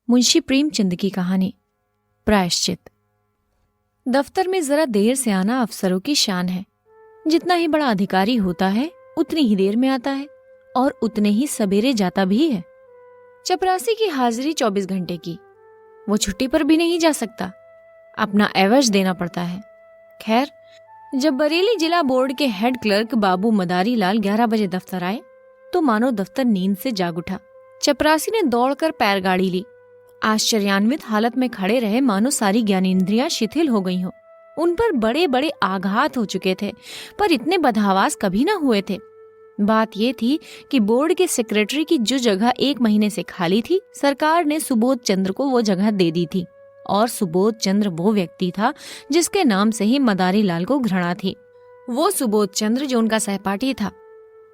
मुंशी प्रेमचंद की कहानी प्रायश्चित। दफ्तर में जरा देर से आना अफसरों की शान है। जितना ही बड़ा अधिकारी होता है उतनी ही देर में आता है और उतने ही सवेरे जाता भी है। चपरासी की हाजिरी 24 घंटे की, वो छुट्टी पर भी नहीं जा सकता, अपना एवज देना पड़ता है। खैर, जब बरेली जिला बोर्ड के हेड क्लर्क बाबू मदारी लाल 11 बजे दफ्तर आए तो मानो दफ्तर नींद से जाग उठा। चपरासी ने दौड़कर पैर गाड़ी ली। आश्चर्यान्वित हालत में खड़े रहे मानो सारी ज्ञानेंद्रियां शिथिल हो गई हों। उन पर बड़े बड़े आघात हो चुके थे, पर इतने बदहवास कभी न हुए थे। बात ये थी कि बोर्ड के सेक्रेटरी की जो जगह 1 महीने से खाली थी, सरकार ने सुबोध चंद्र को वो जगह दे दी थी। और सुबोध चंद्र वो व्यक्ति था जिसके नाम से ही मदारी लाल को घृणा थी। वो सुबोध चंद्र जो उनका सहपाठी था,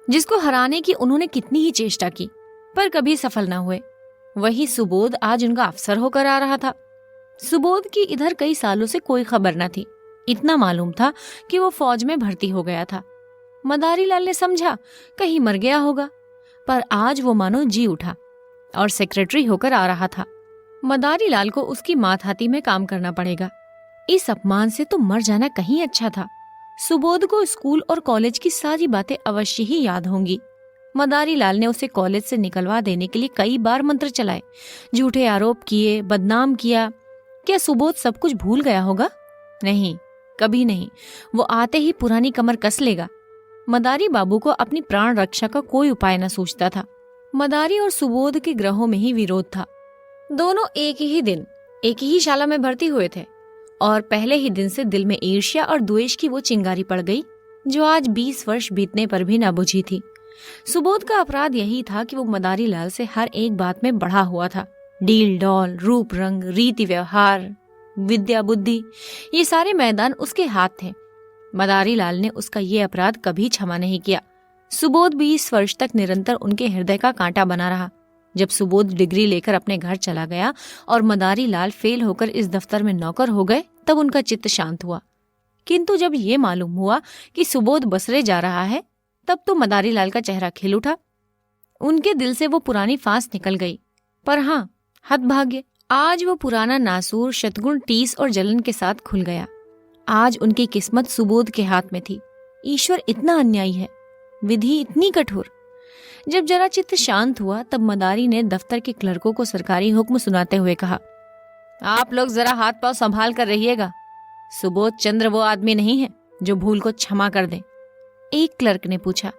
जिसको हराने की उन्होंने कितनी ही चेष्टा की पर कभी सफल न हुए, वही सुबोध आज उनका अफसर होकर आ रहा था। सुबोध की इधर कई सालों से कोई खबर न थी। इतना मालूम था कि वो फौज में भर्ती हो गया था। मदारी लाल ने समझा कहीं मर गया होगा, पर आज वो मानो जी उठा और सेक्रेटरी होकर आ रहा था। मदारी लाल को उसकी मातहाती में काम करना पड़ेगा। इस अपमान से तो मर जाना कहीं अच्छा था। सुबोध को स्कूल और कॉलेज की सारी बातें अवश्य ही याद होंगी। मदारी लाल ने उसे कॉलेज से निकलवा देने के लिए कई बार मंत्र चलाए, झूठे आरोप किए, बदनाम किया। क्या सुबोध सब कुछ भूल गया होगा? नहीं, कभी नहीं। वो आते ही पुरानी कमर कस लेगा। मदारी बाबू को अपनी प्राण रक्षा का कोई उपाय न सूझता था। मदारी और सुबोध के ग्रहों में ही विरोध था। दोनों एक ही दिन एक ही शाला में भर्ती हुए थे और पहले ही दिन से दिल में ईर्ष्या और द्वेष की वो चिंगारी पड़ गई जो आज 20 वर्ष बीतने पर भी न बुझी थी। सुबोध का अपराध यही था कि वो मदारी लाल से हर एक बात में बढ़ा हुआ था। डील डॉल, रूप रंग, रीति व्यवहार, विद्या बुद्धि, ये सारे मैदान उसके हाथ थे। मदारी लाल ने उसका ये अपराध कभी क्षमा नहीं किया। सुबोध 20 वर्ष तक निरंतर उनके हृदय का कांटा बना रहा। जब सुबोध डिग्री लेकर अपने घर चला गया और मदारी लाल फेल होकर इस दफ्तर में नौकर हो गए, तब उनका चित्त शांत हुआ। किंतु जब ये मालूम हुआ कि सुबोध बसरे जा रहा है, तब तो मदारी लाल का चेहरा खिल उठा। उनके दिल से वो पुरानी फांस निकल गई। पर हाँ, हतभाग्य, आज वो पुराना नासूर शतगुण टीस और जलन के साथ खुल गया। आज उनकी किस्मत सुबोध के हाथ में थी। ईश्वर इतना अन्यायी है, विधि इतनी कठोर। जब जरा चित्त शांत हुआ तब मदारी ने दफ्तर के क्लर्कों को सरकारी हुक्म सुनाते हुए कहा, आप लोग जरा हाथ पांव संभाल कर रहिएगा। सुबोध चंद्र वो आदमी नहीं है जो भूल को क्षमा कर दे। एक क्लर्क ने पूछा,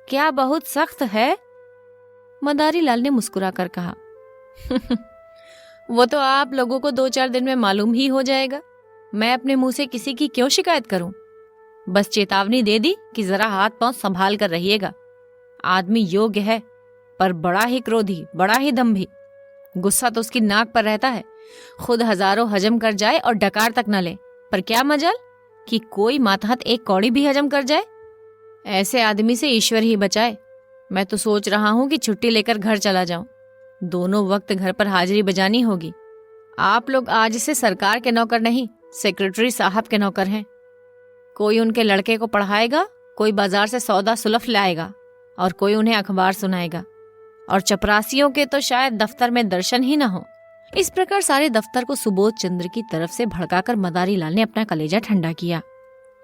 क्या बहुत सख्त है? मदारी लाल ने मुस्कुरा कर कहा, वो तो आप लोगों को 2-4 दिन में मालूम ही हो जाएगा। मैं अपने मुंह से किसी की क्यों शिकायत करूं? बस चेतावनी दे दी कि जरा हाथ पांव संभाल कर रहिएगा। आदमी योग्य है, पर बड़ा ही क्रोधी, बड़ा ही दंभी। गुस्सा तो उसकी नाक पर रहता है। खुद हजारों हजम कर जाए और डकार तक न ले, पर क्या मजाल कि कोई मातहत एक कौड़ी भी हजम कर जाए। ऐसे आदमी से ईश्वर ही बचाए। मैं तो सोच रहा हूं कि छुट्टी लेकर घर चला जाऊं। दोनों वक्त घर पर हाजिरी बजानी होगी। आप लोग आज से सरकार के नौकर नहीं, सेक्रेटरी साहब के नौकर हैं। कोई उनके लड़के को पढ़ाएगा, कोई बाजार से सौदा सुलफ लाएगा और कोई उन्हें अखबार सुनाएगा। और चपरासियों के तो शायद दफ्तर में दर्शन ही न हो। इस प्रकार सारे दफ्तर को सुबोध चंद्र की तरफ से भड़काकर मदारी लाल ने अपना कलेजा ठंडा किया।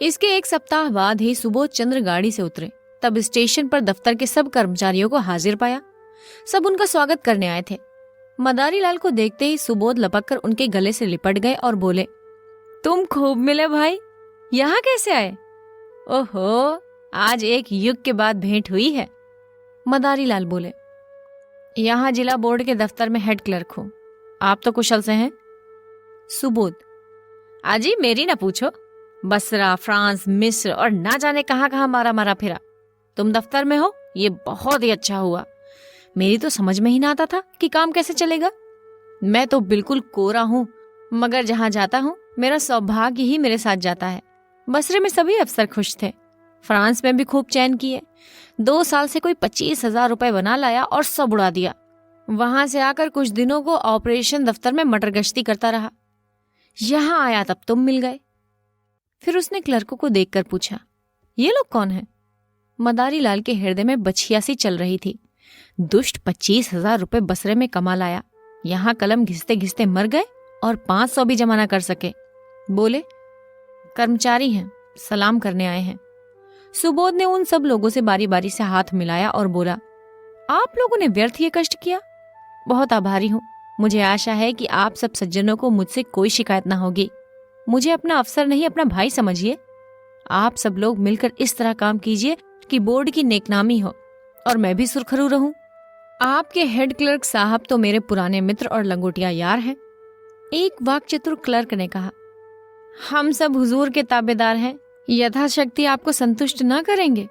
इसके 1 सप्ताह बाद ही सुबोध चंद्र गाड़ी से उतरे। तब स्टेशन पर दफ्तर के सब कर्मचारियों को हाजिर पाया। सब उनका स्वागत करने आए थे। मदारी लाल को देखते ही सुबोध लपक कर उनके गले से लिपट गए और बोले, तुम खूब मिले भाई, यहाँ कैसे आए? ओहो, आज एक युग के बाद भेंट हुई है। मदारी लाल बोले, यहाँ जिला बोर्ड के दफ्तर में हेड क्लर्क हूँ। आप तो कुशल से हैं? सुबोध, आजी मेरी ना पूछो। बसरा, फ्रांस, मिस्र और ना जाने कहाँ कहाँ मारा मारा फिरा। तुम दफ्तर में हो, ये बहुत ही अच्छा हुआ। मेरी तो समझ में ही ना आता था कि काम कैसे चलेगा। मैं तो बिल्कुल कोरा हूँ, मगर जहाँ जाता हूँ मेरा सौभाग्य ही मेरे साथ जाता है। बसरे में सभी अफसर खुश थे। फ्रांस में भी खूब चैन किए। 2 साल से कोई 25,000 रुपए बना लाया और सब उड़ा दिया। वहां से आकर कुछ दिनों को ऑपरेशन दफ्तर में मटर गश्ती करता रहा। यहाँ आया तब तुम मिल गए। फिर उसने क्लर्कों को देखकर पूछा, ये लोग कौन हैं? मदारी लाल के हृदय में बछिया सी चल रही थी। दुष्ट 25,000 रुपए बसरे में कमा लाया, यहाँ कलम घिसते घिसते मर गए और 500 भी जमा ना कर सके। बोले, कर्मचारी हैं, सलाम करने आए हैं। सुबोध ने उन सब लोगों से बारी बारी से हाथ मिलाया और बोला, आप लोगों ने व्यर्थ ये कष्ट किया, बहुत आभारी हूँ। मुझे आशा है कि आप सब सज्जनों को मुझसे कोई शिकायत ना होगी। मुझे अपना अफसर नहीं, अपना भाई समझिए। आप सब लोग मिलकर इस तरह काम कीजिए कि बोर्ड की नेकनामी हो और मैं भी सुरखरू रहूं। आपके हेड क्लर्क साहब तो मेरे पुराने मित्र और लंगोटिया यार हैं। एक वाक्चतुर क्लर्क ने कहा, हम सब हुजूर के ताबेदार हैं, यथाशक्ति आपको संतुष्ट ना करेंगे,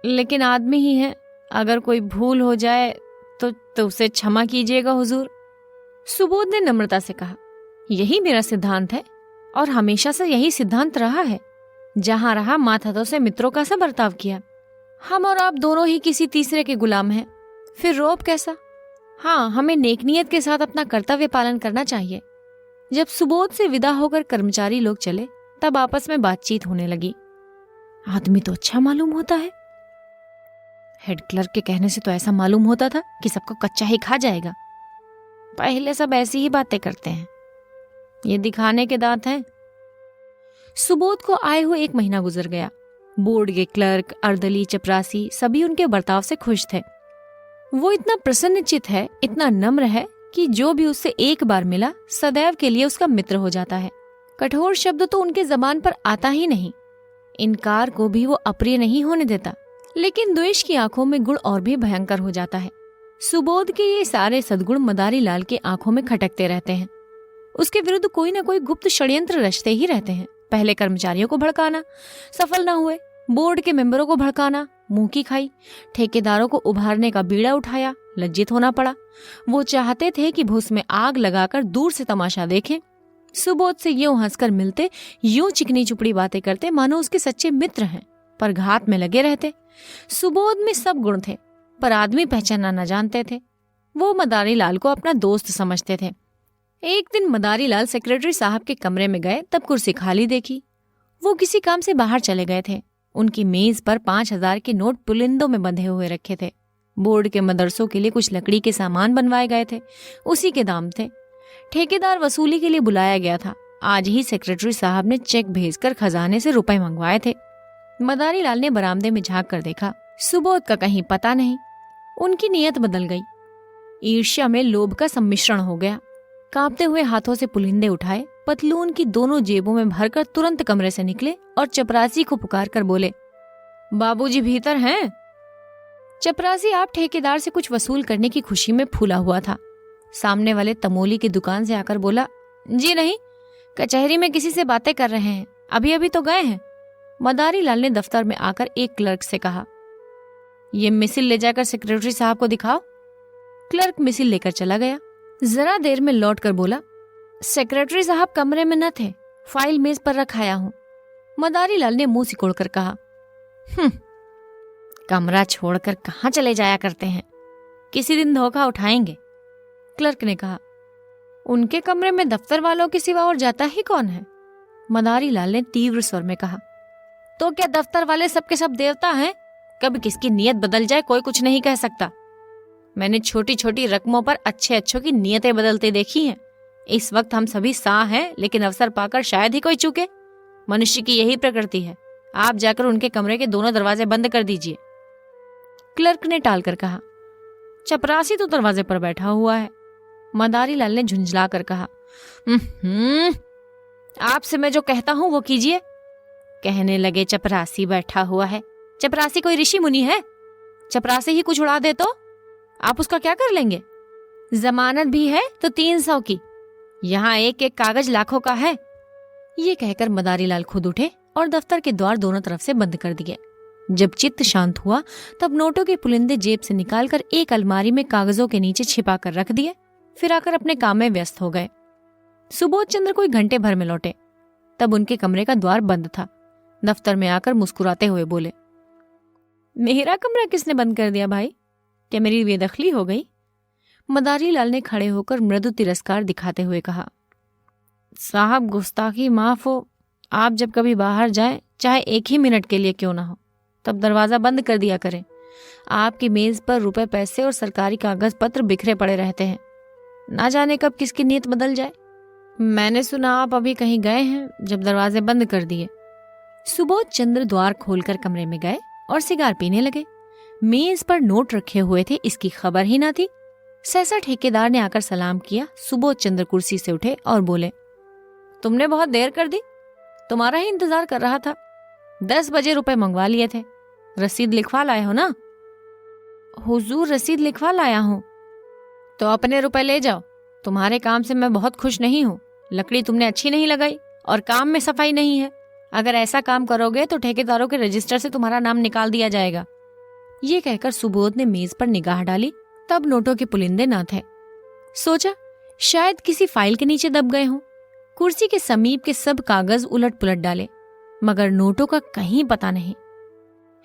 लेकिन आदमी ही हैं, अगर कोई भूल हो जाए तो उसे क्षमा कीजिएगा हुजूर। सुबोध ने नम्रता से कहा, यही मेरा सिद्धांत है और हमेशा से यही सिद्धांत रहा है। जहां रहा माथातों से मित्रों का सा बर्ताव किया। हम और आप दोनों ही किसी तीसरे के गुलाम हैं, फिर रौब कैसा? हाँ, हमें नेकनियत के साथ अपना कर्तव्य पालन करना चाहिए। जब सुबोध से विदा होकर कर्मचारी लोग चले तब आपस में बातचीत होने लगी। आदमी तो अच्छा मालूम होता है। हेड क्लर्क के कहने से तो ऐसा मालूम होता था कि सबको कच्चा ही खा जाएगा। पहले सब ऐसी ही बातें करते हैं, ये दिखाने के दांत हैं। सुबोध को आए हुए 1 महीना गुजर गया। बोर्ड के क्लर्क, अर्दली, चपरासी सभी उनके बर्ताव से खुश थे। वो इतना प्रसन्नचित है, इतना नम्र है कि जो भी उससे एक बार मिला सदैव के लिए उसका मित्र हो जाता है। कठोर शब्द तो उनके जबान पर आता ही नहीं। इनकार को भी वो अप्रिय नहीं होने देता, लेकिन द्वेष की आंखों में गुण और भी भयंकर हो जाता है। सुबोध के ये सारे सद्गुण मदारी लाल के आंखों में खटकते रहते हैं। उसके विरुद्ध कोई न कोई गुप्त षड्यंत्र रचते ही रहते हैं। पहले कर्मचारियों को भड़काना, सफल न हुए, बोर्ड के मेंबरों को भड़काना, मुंह की खाई, ठेकेदारों को उभारने का बीड़ा उठाया, लज्जित होना पड़ा। वो चाहते थे कि भूस में आग लगाकर दूर से तमाशा देखें। सुबोध से यूं हंसकर मिलते, यूं चिकनी चुपड़ी बातें करते मानो उसके सच्चे मित्र हैं, पर घात में लगे रहते। सुबोध में सब गुण थे, पर आदमी पहचानना न जानते थे। वो मदारी लाल को अपना दोस्त समझते थे। एक दिन मदारी लाल सेक्रेटरी साहब के कमरे में गए तब कुर्सी खाली देखी। वो किसी काम से बाहर चले गए थे। उनकी मेज पर 5,000 के नोट पुलिंदों में बंधे हुए रखे थे। बोर्ड के मदरसों के लिए कुछ लकड़ी के सामान बनवाए गए थे, उसी के दाम थे। ठेकेदार वसूली के लिए बुलाया गया था। आज ही सेक्रेटरी साहब ने चेक भेजकर खजाने से रुपए मंगवाए थे। मदारी लाल ने बरामदे में झांक कर देखा, सुबोध का कहीं पता नहीं। उनकी नीयत बदल गई। ईर्ष्या में लोभ का सम्मिश्रण हो गया। कांपते हुए हाथों से पुलिंदे उठाए, पतलून की दोनों जेबों में भरकर तुरंत कमरे से निकले और चपरासी को पुकार कर बोले, बाबूजी भीतर हैं? चपरासी आप ठेकेदार से कुछ वसूल करने की खुशी में फूला हुआ था। सामने वाले तमोली की दुकान से आकर बोला, जी नहीं, कचहरी में किसी से बातें कर रहे हैं, अभी अभी तो गए हैं। मदारी लाल ने दफ्तर में आकर एक क्लर्क से कहा, ये मिसिल ले जाकर सेक्रेटरी साहब को दिखाओ। क्लर्क मिसिल लेकर चला गया। जरा देर में लौट कर बोला, सेक्रेटरी साहब कमरे में न थे, फाइल मेज पर रखाया हूं। मदारी लाल ने मुंह सिकोड़कर कहा, कमरा छोड़कर कहां चले जाया करते हैं, किसी दिन धोखा उठाएंगे। क्लर्क ने कहा, उनके कमरे में दफ्तर वालों के सिवा और जाता ही कौन है? मदारी लाल ने तीव्र स्वर में कहा, तो क्या दफ्तर वाले सबके सब देवता हैं? कभी किसकी नीयत बदल जाए कोई कुछ नहीं कह सकता। मैंने छोटी छोटी रकमों पर अच्छे अच्छों की नीयतें बदलते देखी हैं। इस वक्त हम सभी सा हैं, लेकिन अवसर पाकर शायद ही कोई चूके। मनुष्य की यही प्रकृति है। आप जाकर उनके कमरे के दोनों दरवाजे बंद कर दीजिए। क्लर्क ने टालकर कहा, चपरासी तो दरवाजे पर बैठा हुआ है। मदारी लाल ने झुंझला कर कहा, आपसे मैं जो कहता हूं वो कीजिए। कहने लगे चपरासी बैठा हुआ है। चपरासी कोई ऋषि मुनि है? चपरासी ही कुछ उड़ा दे तो आप उसका क्या कर लेंगे? जमानत भी है तो 300 की, यहाँ एक एक कागज लाखों का है। ये कहकर मदारी लाल खुद उठे और दफ्तर के द्वार दोनों तरफ से बंद कर दिए। जब चित्त शांत हुआ तब नोटों के पुलिंदे जेब से निकालकर एक अलमारी में कागजों के नीचे छिपा कर रख दिए, फिर आकर अपने काम में व्यस्त हो गए। सुबोध चंद्र कोई घंटे भर में लौटे, तब उनके कमरे का द्वार बंद था। दफ्तर में आकर मुस्कुराते हुए बोले, मेरा कमरा किसने बंद कर दिया भाई? क्या मेरी बेदखली हो गई? मदारी लाल ने खड़े होकर मृदु तिरस्कार दिखाते हुए कहा, साहब गुस्ताखी माफ हो। आप जब कभी बाहर जाएं, चाहे 1 ही मिनट के लिए क्यों ना हो, तब दरवाजा बंद कर दिया करें। आपकी मेज पर रुपए पैसे और सरकारी कागज पत्र बिखरे पड़े रहते हैं। ना जाने कब किसकी नीयत बदल जाए। मैंने सुना आप अभी कहीं गए हैं जब दरवाजे बंद कर दिए। सुबोध चंद्र द्वार खोलकर कमरे में गए और सिगार पीने लगे। मेज पर नोट रखे हुए थे, इसकी खबर ही ना थी। सहसा ठेकेदार ने आकर सलाम किया। सुबोध चंद्र कुर्सी से उठे और बोले, तुमने बहुत देर कर दी, तुम्हारा ही इंतजार कर रहा था। 10 बजे रुपए मंगवा लिए थे। रसीद लिखवा लाए हो ना? हुजूर, रसीद लिखवा लाया हूं। तो अपने रुपए ले जाओ। तुम्हारे काम से मैं बहुत खुश नहीं हूं। लकड़ी तुमने अच्छी नहीं लगाई और काम में सफाई नहीं है। अगर ऐसा काम करोगे तो ठेकेदारों के रजिस्टर से तुम्हारा नाम निकाल दिया जाएगा। ये कहकर सुबोध ने मेज पर निगाह डाली, तब नोटों के पुलिंदे न थे। सोचा शायद किसी फाइल के नीचे दब गए हों। कुर्सी के समीप के सब कागज उलट पुलट डाले, मगर नोटों का कहीं पता नहीं।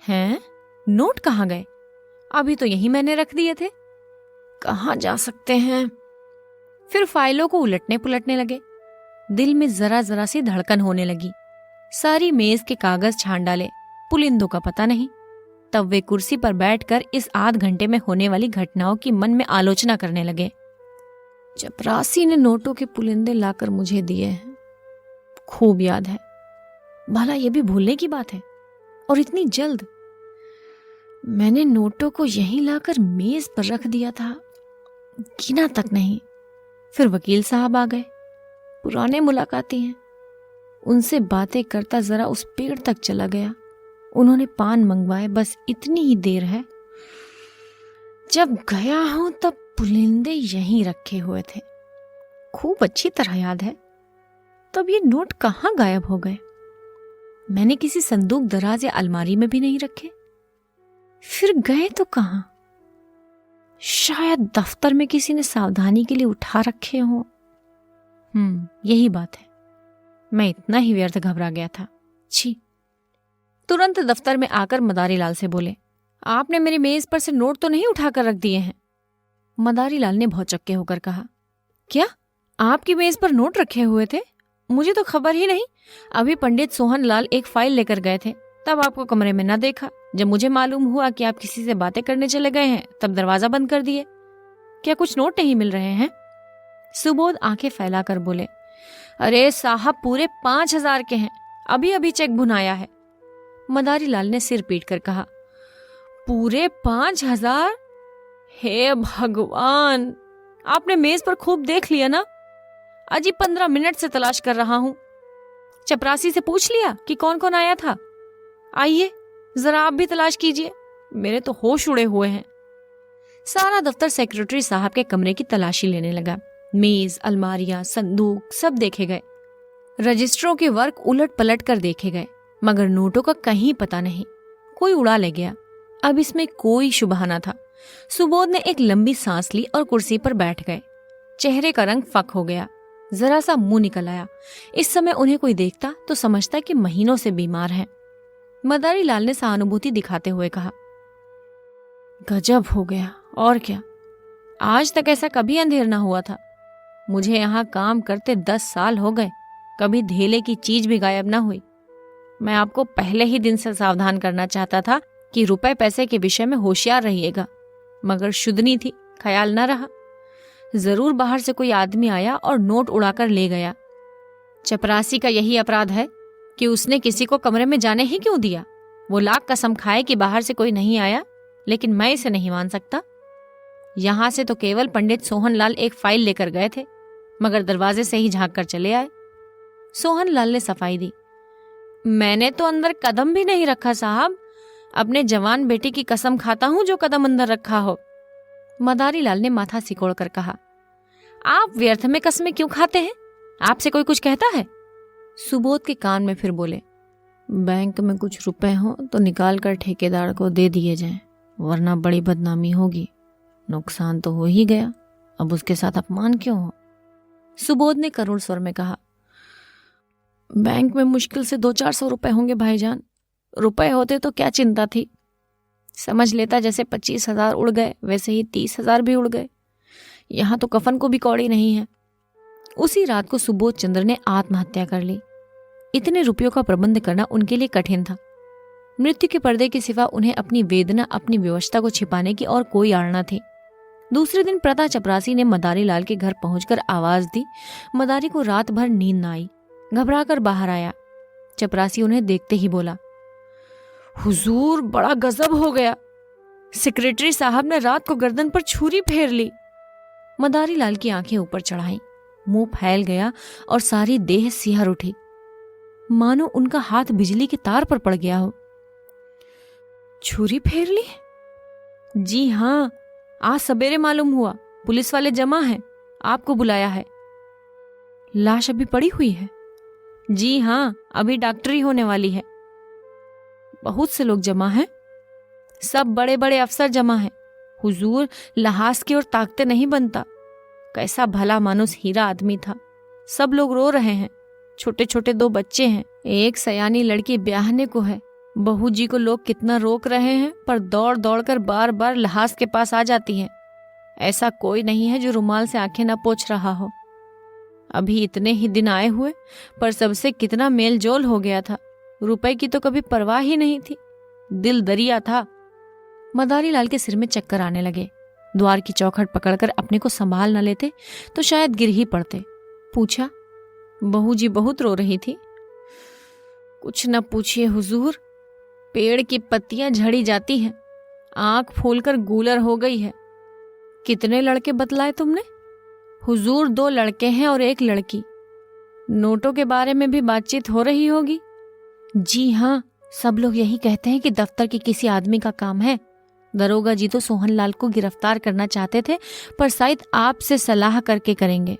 हैं? नोट कहाँ गए? अभी तो यही मैंने रख दिए थे। कहाँ जा सकते हैं? फिर फाइलों को उलटने पुलटने लगे। दिल में जरा जरा सी धड़कन होने लगी। सारी मेज के कागज छान डाले, पुलिंदों का पता नहीं। तब वे कुर्सी पर बैठकर इस आध घंटे में होने वाली घटनाओं की मन में आलोचना करने लगे। चपरासी ने नोटों के पुलिंदे लाकर मुझे दिए हैं, खूब याद है। भला ये भी भूलने की बात है, और इतनी जल्द। मैंने नोटों को यहीं लाकर मेज पर रख दिया था, गिना तक नहीं। फिर वकील साहब आ गए, पुराने मुलाकाती हैं। उनसे बातें करता जरा उस पेड़ तक चला गया। उन्होंने पान मंगवाए, बस इतनी ही देर है। जब गया हूं तब पुलिंदे यहीं रखे हुए थे, खूब अच्छी तरह याद है। तब ये नोट कहाँ गायब हो गए? मैंने किसी संदूक दराज या अलमारी में भी नहीं रखे। फिर गए तो कहाँ? शायद दफ्तर में किसी ने सावधानी के लिए उठा रखे हों। यही बात है। मैं इतना ही व्यर्थ घबरा गया था। छी। तुरंत दफ्तर में आकर मदारी लाल से बोले, आपने मेरी मेज पर से नोट तो नहीं उठाकर रख दिए हैं? मदारी लाल ने भौचक्के होकर कहा, क्या आपकी मेज पर नोट रखे हुए थे? मुझे तो खबर ही नहीं। अभी पंडित सोहन लाल एक फाइल लेकर गए थे, तब आपको कमरे में न देखा। जब मुझे मालूम हुआ कि आप किसी से बातें करने चले गए हैं, तब दरवाजा बंद कर दिए। क्या कुछ नोट नहीं मिल रहे हैं? सुबोध आंखें फैलाकर बोले, अरे साहब, पूरे 5,000 के हैं। अभी अभी चेक भुनाया है। मदारी लाल ने सिर पीट कर कहा, पूरे 5,000? हे भगवान, आपने मेज पर खूब देख लिया ना? अजी 15 मिनट से तलाश कर रहा हूं। चपरासी से पूछ लिया कि कौन कौन आया था? आइए जरा आप भी तलाश कीजिए, मेरे तो होश उड़े हुए हैं। सारा दफ्तर सेक्रेटरी साहब के कमरे की तलाशी लेने लगा। मेज, अलमारियां, संदूक सब देखे गए। रजिस्टरों के वर्क उलट पलट कर देखे गए, मगर नोटों का कहीं पता नहीं। कोई उड़ा ले गया। अब इसमें कोई शुबहा न था। सुबोध ने एक लंबी सांस ली और कुर्सी पर बैठ गए। चेहरे का रंग फक हो गया, जरा सा मुंह निकल आया। इस समय उन्हें कोई देखता तो समझता कि महीनों से बीमार हैं। मदारी लाल ने सहानुभूति दिखाते हुए कहा, गजब हो गया, और क्या। आज तक ऐसा कभी अंधेर ना हुआ था। मुझे यहाँ काम करते 10 साल हो गए, कभी धेले की चीज भी गायब ना हुई। मैं आपको पहले ही दिन से सावधान करना चाहता था कि रुपए पैसे के विषय में होशियार रहिएगा, मगर शुद्धनी थी, ख्याल न रहा। जरूर बाहर से कोई आदमी आया और नोट उड़ाकर ले गया। चपरासी का यही अपराध है कि उसने किसी को कमरे में जाने ही क्यों दिया। वो लाख कसम खाए कि बाहर से कोई नहीं आया, लेकिन मैं इसे नहीं मान सकता। यहां से तो केवल पंडित सोहन लाल एक फाइल लेकर गए थे, मगर दरवाजे से ही झांक कर चले आए। सोहन लाल ने सफाई दी, मैंने तो अंदर कदम भी नहीं रखा साहब। अपने जवान बेटी की कसम खाता हूं जो कदम अंदर रखा हो। मदारी लाल ने माथा सिकोड़ कर कहा, आप व्यर्थ में कसमें क्यों खाते हैं? आपसे कोई कुछ कहता है? सुबोध के कान में फिर बोले, बैंक में कुछ रुपए हो तो निकाल कर ठेकेदार को दे दिए जाएं, वरना बड़ी बदनामी होगी। नुकसान तो हो ही गया, अब उसके साथ अपमान क्यों हो? सुबोध ने करुण स्वर में कहा, बैंक में मुश्किल से 200-400 रुपए होंगे भाईजान। रुपए होते तो क्या चिंता थी। समझ लेता जैसे 25,000 उड़ गए, वैसे ही 30,000 भी उड़ गए। यहां तो कफन को भी कौड़ी नहीं है। उसी रात को सुबोध चंद्र ने आत्महत्या कर ली। इतने रुपयों का प्रबंध करना उनके लिए कठिन था। मृत्यु के पर्दे के सिवा उन्हें अपनी वेदना, अपनी विवशता को छिपाने की और कोई आड़ न थी। दूसरे दिन प्रता चपरासी ने मदारी लाल के घर पहुंचकर आवाज दी। मदारी को रात भर नींद ना आई, घबराकर बाहर आया। चपरासी उन्हें देखते ही बोला, हुजूर बड़ा गजब हो गया, सेक्रेटरी साहब ने रात को गर्दन पर छुरी फेर ली। मदारी लाल की आंखें ऊपर चढ़ाई, मुंह फैल गया और सारी देह सिहर उठी, मानो उनका हाथ बिजली के तार पर पड़ गया हो। छुरी फेर ली? जी हां, आज सवेरे मालूम हुआ, पुलिस वाले जमा हैं, आपको बुलाया है। लाश अभी पड़ी हुई है? जी हां, अभी डॉक्टरी होने वाली है। बहुत से लोग जमा हैं, सब बड़े बड़े अफसर जमा हैं। हुजूर, लहास की ओर ताकते नहीं बनता। कैसा भला मानुस हीरा आदमी था। सब लोग रो रहे हैं, छोटे छोटे 2 बच्चे हैं, एक सयानी लड़की ब्याहने को है। बहू जी को लोग कितना रोक रहे हैं, पर दौड़ दौड़ कर बार बार लहास के पास आ जाती हैं। ऐसा कोई नहीं है जो रुमाल से आंखें न पोंछ रहा हो। अभी इतने ही दिन आए हुए, पर सबसे कितना मेल जोल हो गया था। रुपए की तो कभी परवाह ही नहीं थी, दिल दरिया था। मदारी लाल के सिर में चक्कर आने लगे। द्वार की चौखट पकड़कर अपने को संभाल न लेते तो शायद गिर ही पड़ते। पूछा, बहू जी बहुत रो रही थी? कुछ न पूछिए हुजूर, पेड़ की पत्तियां झड़ी जाती हैं, आंख फूलकर गूलर हो गई है। कितने लड़के बतलाए तुमने? हुजूर 2 लड़के हैं और 1 लड़की। नोटों के बारे में भी बातचीत हो रही होगी? जी हाँ, सब लोग यही कहते हैं कि दफ्तर के किसी आदमी का काम है। दरोगा जी तो सोहन लाल को गिरफ्तार करना चाहते थे, पर शायद आपसे सलाह करके करेंगे।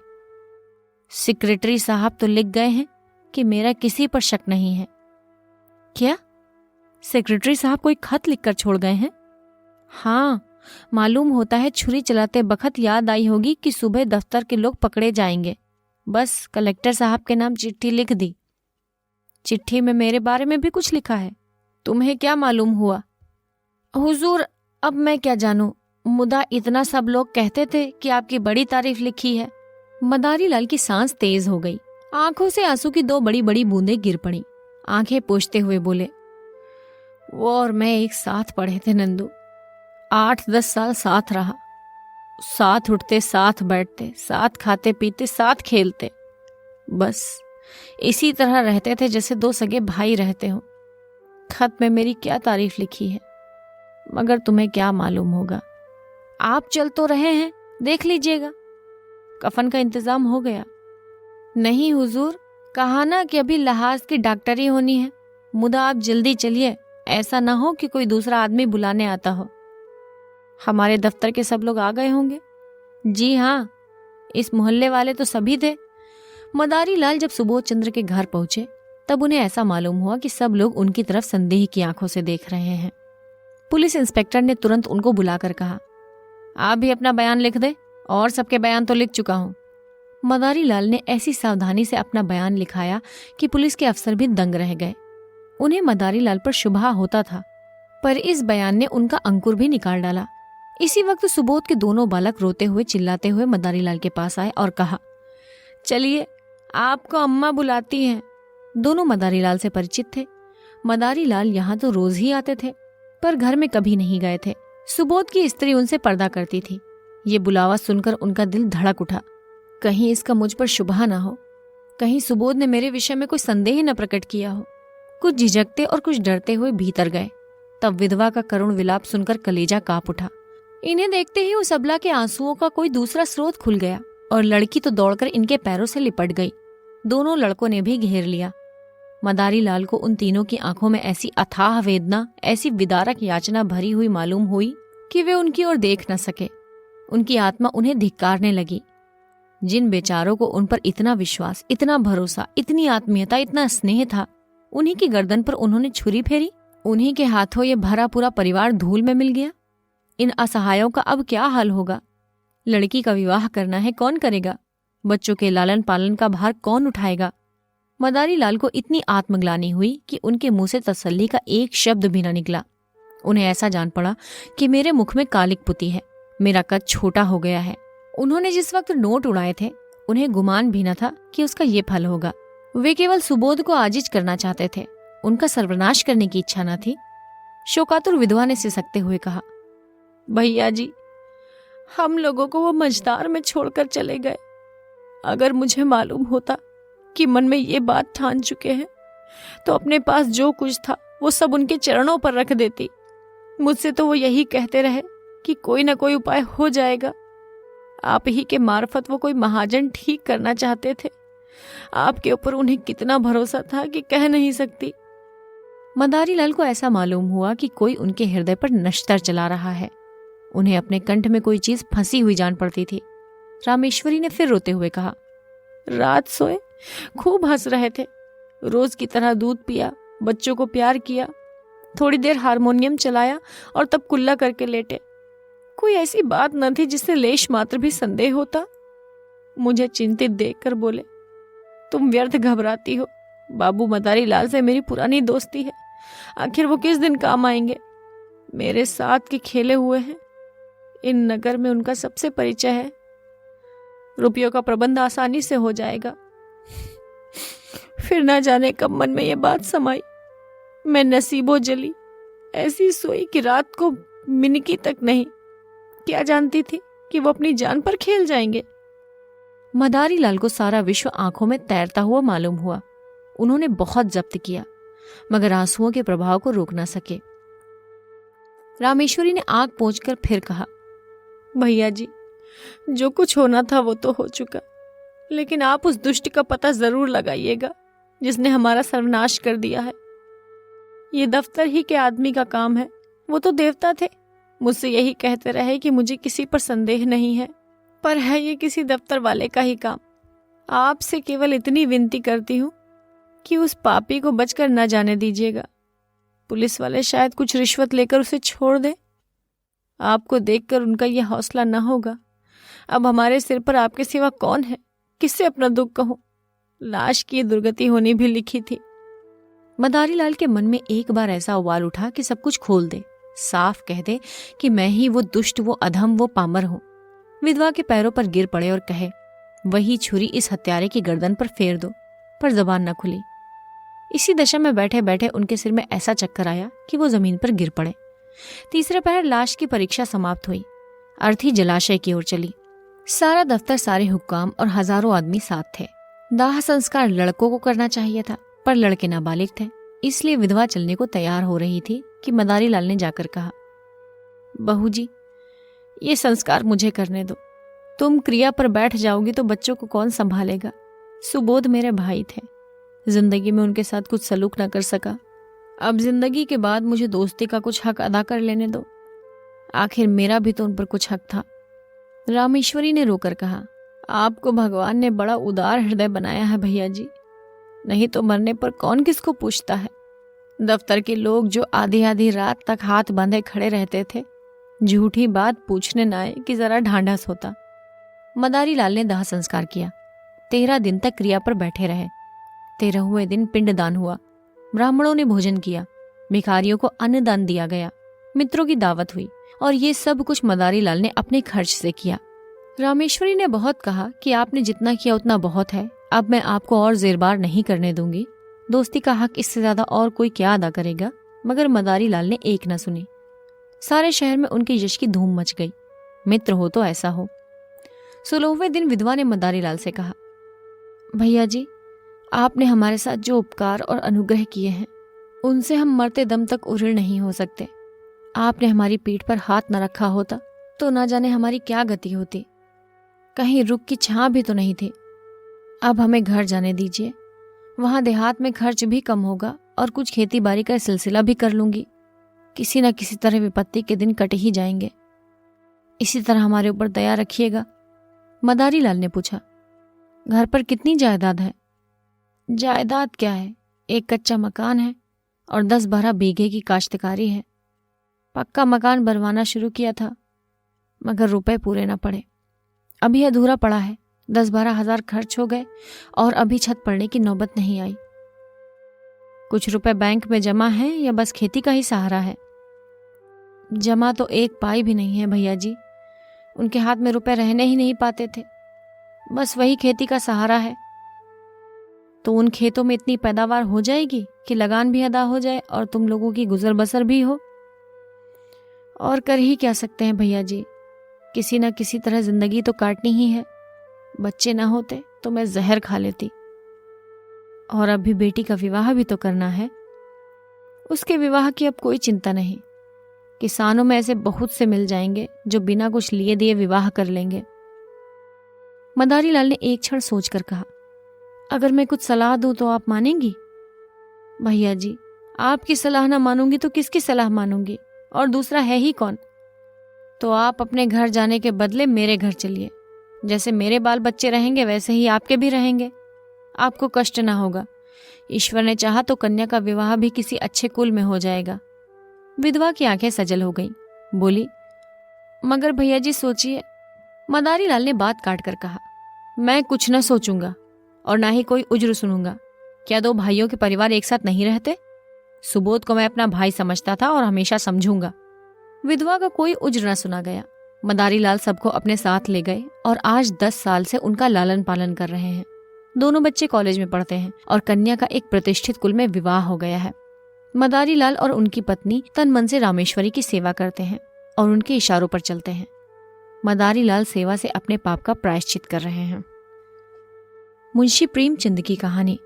सेक्रेटरी साहब तो लिख गए हैं कि मेरा किसी पर शक नहीं है। क्या सेक्रेटरी साहब कोई खत लिखकर छोड़ गए हैं? हाँ, मालूम होता है छुरी चलाते बखत याद आई होगी कि सुबह दफ्तर के लोग पकड़े जाएंगे। बस कलेक्टर साहब के नाम चिट्ठी लिख दी। चिट्ठी में मेरे बारे में भी कुछ लिखा है? तुम्हें क्या मालूम हुआ? हुजूर, अब मैं क्या जानूं, मुदा इतना सब लोग कहते थे कि आपकी बड़ी तारीफ लिखी है। मदारी लाल की सांस तेज हो गई, आंखों से आंसू की 2 बड़ी बड़ी बूंदें गिर पड़ी। आंखें पोंछते हुए बोले, वो और मैं एक साथ पढ़े थे नंदू, 8-10 साल साथ रहा। साथ उठते, साथ बैठते, साथ खाते पीते, साथ खेलते, बस इसी तरह रहते थे जैसे 2 सगे भाई रहते हो। खत में मेरी क्या तारीफ लिखी है, मगर तुम्हें क्या मालूम होगा। आप चल तो रहे हैं, देख लीजिएगा। कफन का इंतजाम हो गया? नहीं हुजूर, कहा ना कि अभी लहाज की डॉक्टरी होनी है। मुदा आप जल्दी चलिए, ऐसा ना हो कि कोई दूसरा आदमी बुलाने आता हो। हमारे दफ्तर के सब लोग आ गए होंगे? जी हाँ, इस मोहल्ले वाले तो सभी थे। मदारी लाल जब सुबोध चंद्र के घर पहुंचे तब उन्हें ऐसा मालूम हुआ कि सब लोग उनकी तरफ संदेह की आंखों से देख रहे हैं। पुलिस इंस्पेक्टर ने तुरंत उनको बुलाकर कहा, आप भी अपना बयान लिख दे। और सबके बयान तो लिख चुका हूं। मदारी लाल ने ऐसी सावधानी से अपना बयान लिखाया कि पुलिस के अफसर भी दंग रह गए। उन्हें मदारी लाल पर शुबहा होता था, पर इस बयान ने उनका अंकुर भी निकाल डाला। इसी वक्त सुबोध के दोनों बालक रोते हुए चिल्लाते हुए मदारी लाल के पास आए और कहा, चलिए, आपको अम्मा बुलाती हैं। दोनों मदारी लाल से परिचित थे। मदारी लाल यहाँ तो रोज ही आते थे, पर घर में कभी नहीं गए थे। सुबोध की स्त्री उनसे पर्दा करती थी। ये बुलावा सुनकर उनका दिल धड़क उठा। कहीं इसका मुझ पर शुबहा ना हो, कहीं सुबोध ने मेरे विषय में कोई संदेह न प्रकट किया हो। कुछ झिझकते और कुछ डरते हुए भीतर गए। तब विधवा का करुण विलाप सुनकर कलेजा कांप उठा। इन्हें देखते ही उस अबला के आंसुओं का कोई दूसरा स्रोत खुल गया और लड़की तो दौड़कर इनके पैरों से लिपट गई। दोनों लड़कों ने भी घेर लिया। मदारी लाल को उन तीनों की आंखों में ऐसी अथाह वेदना, ऐसी विदारक याचना भरी हुई मालूम हुई कि वे उनकी ओर देख न सके। उनकी आत्मा उन्हें धिक्कारने लगी। जिन बेचारों को उन पर इतना विश्वास, इतना भरोसा, इतनी आत्मीयता, इतना स्नेह था, उन्हीं की गर्दन पर उन्होंने छुरी फेरी। उन्हीं के हाथों ये भरा पूरा परिवार धूल में मिल गया। इन असहायों का अब क्या हाल होगा? लड़की का विवाह करना है, कौन करेगा? बच्चों के लालन पालन का भार कौन उठाएगा? मदारी लाल को इतनी आत्मग्लानि हुई कि उनके मुंह से तसल्ली का एक शब्द भी न निकला। उन्हें ऐसा जान पड़ा कि मेरे मुख में कालिक पुती है, मेरा कद छोटा हो गया है। उन्होंने जिस वक्त नोट उड़ाए थे, उन्हें गुमान भी न था कि उसका ये फल होगा। वे केवल सुबोध को आजिज करना चाहते थे, उनका सर्वनाश करने की इच्छा न थी। शोकातुर विधवा ने सिसकते हुए कहा, भैया जी, हम लोगों को वो मझधार में छोड़कर चले गए। अगर मुझे मालूम होता कि मन में ये बात ठान चुके हैं तो अपने पास जो कुछ था वो सब उनके चरणों पर रख देती। मुझसे तो वो यही कहते रहे कि कोई ना कोई उपाय हो जाएगा। आप ही के मार्फत वो कोई महाजन ठीक करना चाहते थे। आपके ऊपर उन्हें कितना भरोसा था कि कह नहीं सकती। मदारी लाल को ऐसा मालूम हुआ कि कोई उनके हृदय पर नश्तर चला रहा है। उन्हें अपने कंठ में कोई चीज फंसी हुई जान पड़ती थी। रामेश्वरी ने फिर रोते हुए कहा, रात सोए, खूब हंस रहे थे, रोज की तरह दूध पिया, बच्चों को प्यार किया, थोड़ी देर हारमोनियम चलाया और तब कुल्ला करके लेटे। कोई ऐसी बात न थी जिससे लेश मात्र भी संदेह होता। मुझे चिंतित देखकर बोले, तुम व्यर्थ घबराती हो। बाबू मदारी लाल से मेरी पुरानी दोस्ती है, आखिर वो किस दिन काम आएंगे। मेरे साथ के खेले हुए हैं, इन नगर में उनका सबसे परिचय है। रुपयों का प्रबंध आसानी से हो जाएगा। फिर ना जाने कब मन में ये बात समाई। मैं नसीबो जली, ऐसी सोई कि रात को मिनकी तक नहीं। क्या जानती थी कि वो अपनी जान पर खेल जाएंगे। मदारी लाल को सारा विश्व आंखों में तैरता हुआ मालूम हुआ। उन्होंने बहुत जब्त किया मगर आंसुओं के प्रभाव को रोक न सके। रामेश्वरी ने आंख पोंछकर फिर कहा, भैया जी, जो कुछ होना था वो तो हो चुका, लेकिन आप उस दुष्ट का पता जरूर लगाइएगा जिसने हमारा सर्वनाश कर दिया है। ये दफ्तर ही के आदमी का काम है। वो तो देवता थे, मुझसे यही कहते रहे कि मुझे किसी पर संदेह नहीं है, पर है ये किसी दफ्तर वाले का ही काम। आपसे केवल इतनी विनती करती हूँ कि उस पापी को बचकर न जाने दीजिएगा। पुलिस वाले शायद कुछ रिश्वत लेकर उसे छोड़ दे। आपको देखकर उनका यह हौसला न होगा। अब हमारे सिर पर आपके सिवा कौन है, किससे अपना दुख कहूं। लाश की दुर्गति होनी भी लिखी थी। मदारी लाल के मन में एक बार ऐसा उबाल उठा कि सब कुछ खोल दे, साफ कह दे कि मैं ही वो दुष्ट, वो अधम, वो पामर हूं। विधवा के पैरों पर गिर पड़े और कहे, वही छुरी इस हत्यारे की गर्दन पर फेर दो, पर जबान न खुली। इसी दशा में बैठे बैठे उनके सिर में ऐसा चक्कर आया कि वो जमीन पर गिर पड़े। तीसरे पहर लाश की परीक्षा समाप्त हुई। अर्थी जलाशय की ओर चली। सारा दफ्तर, सारे हुक्काम और हजारों आदमी साथ थे। दाह संस्कार लड़कों को करना चाहिए था, पर लड़के नाबालिग थे, इसलिए विधवा चलने को तैयार हो रही थी कि मदारी लाल ने जाकर कहा, बहू जी, ये संस्कार मुझे करने दो। तुम क्रिया पर बैठ जाओगी तो बच्चों को कौन संभालेगा। सुबोध मेरे भाई थे, जिंदगी में उनके साथ कुछ सलूक न कर सका। अब जिंदगी के बाद मुझे दोस्ती का कुछ हक अदा कर लेने दो। आखिर मेरा भी तो उन पर कुछ हक था। रामेश्वरी ने रोकर कहा, आपको भगवान ने बड़ा उदार हृदय बनाया है भैया जी, नहीं तो मरने पर कौन किसको पूछता है। दफ्तर के लोग जो आधी आधी रात तक हाथ बांधे खड़े रहते थे, झूठी बात पूछने न आए कि जरा ढांढस होता। मदारी लाल ने दाह संस्कार किया। 13 दिन तक क्रिया पर बैठे रहे। 13वें दिन पिंडदान हुआ। ब्राह्मणों ने भोजन किया, भिखारियों को अन्नदान दिया गया, मित्रों की दावत हुई, और ये सब कुछ मदारी लाल ने अपने खर्च से किया। रामेश्वरी ने बहुत कहा कि आपने जितना किया उतना बहुत है, अब मैं आपको और जेरबार नहीं करने दूंगी। दोस्ती का हक इससे ज्यादा और कोई क्या अदा करेगा। मगर मदारी लाल ने एक न सुनी। सारे शहर में उनके यश की धूम मच गई। मित्र हो तो ऐसा हो। 16वें दिन विधवा ने मदारी लाल से कहा, भैया जी, आपने हमारे साथ जो उपकार और अनुग्रह किए हैं उनसे हम मरते दम तक उऋण नहीं हो सकते। आपने हमारी पीठ पर हाथ न रखा होता तो ना जाने हमारी क्या गति होती। कहीं रुक की छां भी तो नहीं थी। अब हमें घर जाने दीजिए, वहां देहात में खर्च भी कम होगा और कुछ खेती बाड़ी का सिलसिला भी कर लूंगी। किसी न किसी तरह विपत्ति के दिन कट ही जाएंगे। इसी तरह हमारे ऊपर दया रखिएगा। मदारी लाल ने पूछा, घर पर कितनी जायदाद है? जायदाद क्या है, एक कच्चा मकान है और 10-12 बीघे की काश्तकारी है। पक्का मकान बनवाना शुरू किया था मगर रुपए पूरे न पड़े। अभी अधूरा पड़ा है। 10-12 हजार खर्च हो गए और अभी छत पड़ने की नौबत नहीं आई। कुछ रुपए बैंक में जमा है या बस खेती का ही सहारा है? जमा तो एक पाई भी नहीं है भैया जी। उनके हाथ में रुपए रहने ही नहीं पाते थे, बस वही खेती का सहारा है। तो उन खेतों में इतनी पैदावार हो जाएगी कि लगान भी अदा हो जाए और तुम लोगों की गुजर बसर भी हो। और कर ही क्या सकते हैं भैया जी, किसी न किसी तरह जिंदगी तो काटनी ही है। बच्चे ना होते तो मैं जहर खा लेती। और अभी बेटी का विवाह भी तो करना है। उसके विवाह की अब कोई चिंता नहीं। किसानों में ऐसे बहुत से मिल जाएंगे जो बिना कुछ लिए दिए विवाह कर लेंगे। मदारी लाल ने एक क्षण सोचकर कहा, अगर मैं कुछ सलाह दूं तो आप मानेंगी? भैया जी, आपकी सलाह ना मानूंगी तो किसकी सलाह मानूंगी? और दूसरा है ही कौन? तो आप अपने घर जाने के बदले मेरे घर चलिए। जैसे मेरे बाल बच्चे रहेंगे वैसे ही आपके भी रहेंगे। आपको कष्ट ना होगा। ईश्वर ने चाहा तो कन्या का विवाह भी किसी अच्छे कुल में हो जाएगा। विधवा की आंखें सजल हो गईं। बोली, मगर भैया जी सोचिए। मदारी लाल ने बात काट कर कहा, मैं कुछ न सोचूंगा और ना ही कोई उज्र सुनूंगा। क्या दो भाइयों के परिवार एक साथ नहीं रहते? सुबोध को मैं अपना भाई समझता था और हमेशा समझूंगा। विधवा का कोई उज्र न सुना गया। मदारी लाल सबको अपने साथ ले गए और आज 10 साल से उनका लालन पालन कर रहे हैं। दोनों बच्चे कॉलेज में पढ़ते हैं और कन्या का एक प्रतिष्ठित कुल में विवाह हो गया है। मदारी लाल और उनकी पत्नी तन मन से रामेश्वरी की सेवा करते हैं और उनके इशारों पर चलते हैं। मदारी लाल सेवा से अपने पाप का प्रायश्चित कर रहे हैं। मुंशी प्रेमचंद की कहानी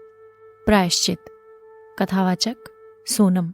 प्रायश्चित। कथावाचक सोनम।